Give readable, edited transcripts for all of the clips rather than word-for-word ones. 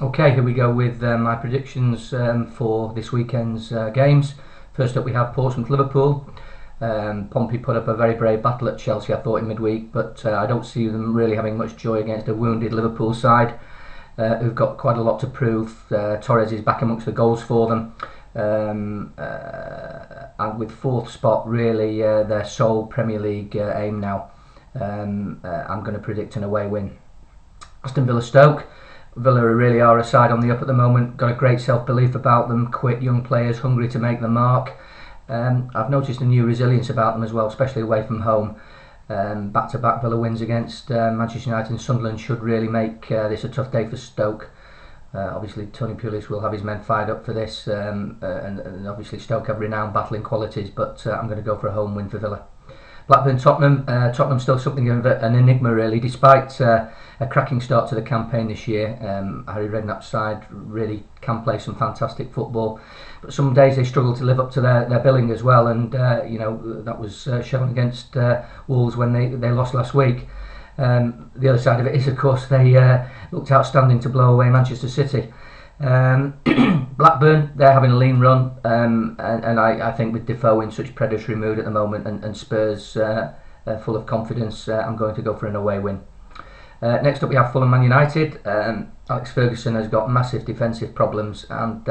Okay, here we go with my predictions for this weekend's games. First up we have Portsmouth-Liverpool. Pompey put up a very brave battle at Chelsea, I thought, in midweek, but I don't see them really having much joy against a wounded Liverpool side who've got quite a lot to prove. Torres is back amongst the goals for them, and with fourth spot really their sole Premier League aim now. I'm going to predict an away win. Aston Villa-Stoke. Villa really are a side on the up at the moment, got a great self-belief about them, quick young players, hungry to make the mark. I've noticed a new resilience about them as well, especially away from home. Back-to-back Villa wins against Manchester United and Sunderland should really make this a tough day for Stoke. Obviously Tony Pulis will have his men fired up for this, and obviously Stoke have renowned battling qualities, but I'm going to go for a home win for Villa. Blackburn-Tottenham. Tottenham still something of an enigma really, despite a cracking start to the campaign this year. Harry Redknapp's side really can play some fantastic football, but some days they struggle to live up to their billing as well, and that was shown against Wolves when they lost last week. The other side of it is, of course, they looked outstanding to blow away Manchester City. Blackburn, they're having a lean run, and I think with Defoe in such predatory mood at the moment, and Spurs full of confidence, I'm going to go for an away win. Next up we have Fulham Man United. Alex Ferguson has got massive defensive problems, and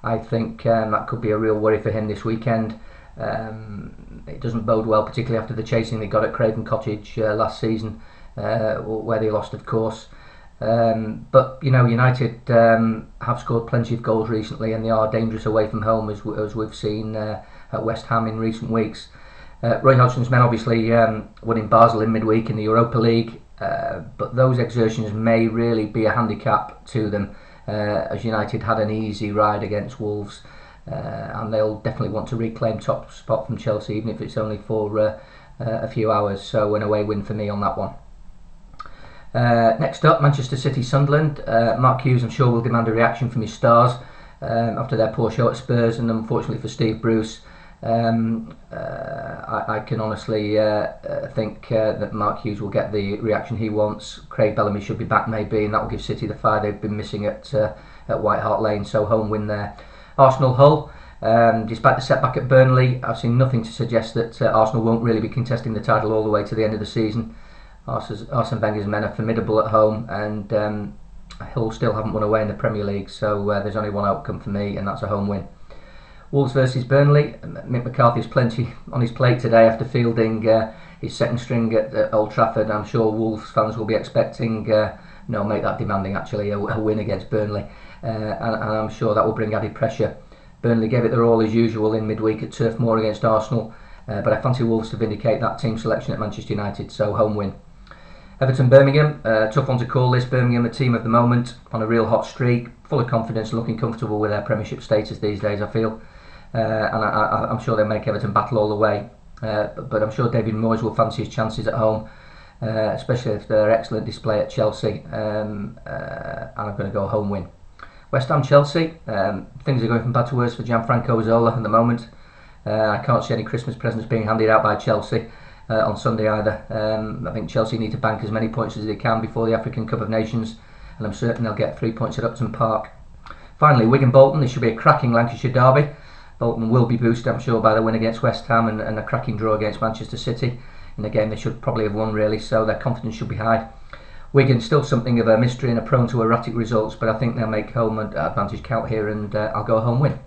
I think that could be a real worry for him this weekend. It doesn't bode well, particularly after the chasing they got at Craven Cottage last season, where they lost, of course. But United have scored plenty of goals recently, and they are dangerous away from home, as we've seen at West Ham in recent weeks. Roy Hodgson's men obviously winning Basel in midweek in the Europa League, but those exertions may really be a handicap to them, as United had an easy ride against Wolves, and they'll definitely want to reclaim top spot from Chelsea, even if it's only for a few hours. So an away win for me on that one. Next up, Manchester City-Sunderland. Mark Hughes, I'm sure, will demand a reaction from his stars after their poor show at Spurs, and unfortunately for Steve Bruce, I can honestly think that Mark Hughes will get the reaction he wants. Craig Bellamy should be back maybe, and that will give City the fire they've been missing at White Hart Lane, so home win there. Arsenal-Hull. Despite the setback at Burnley, I've seen nothing to suggest that Arsenal won't really be contesting the title all the way to the end of the season. Arsene Wenger's men are formidable at home, and Hull still haven't won away in the Premier League, so there's only one outcome for me, and that's a home win. Wolves versus Burnley. Mick McCarthy has plenty on his plate today after fielding his second string at Old Trafford. I'm sure Wolves fans will be expecting, make that demanding actually, a win against Burnley, and I'm sure that will bring added pressure. Burnley gave it their all as usual in midweek at Turf Moor against Arsenal, but I fancy Wolves to vindicate that team selection at Manchester United, so home win. Everton-Birmingham, tough one to call this. Birmingham, the team of the moment, on a real hot streak, full of confidence, looking comfortable with their Premiership status these days, I feel. And I'm sure they'll make Everton battle all the way. But I'm sure David Moyes will fancy his chances at home, especially after their excellent display at Chelsea. And I'm going to go home win. West Ham-Chelsea, things are going from bad to worse for Gianfranco Zola at the moment. I can't see any Christmas presents being handed out by Chelsea on Sunday either. I think Chelsea need to bank as many points as they can before the African Cup of Nations, and I'm certain they'll get 3 points at Upton Park. Finally, Wigan-Bolton. This should be a cracking Lancashire derby. Bolton will be boosted, I'm sure, by the win against West Ham and a cracking draw against Manchester City in a game they should probably have won really, so their confidence should be high. Wigan still something of a mystery and are prone to erratic results, but I think they'll make home advantage count here, and I'll go home win.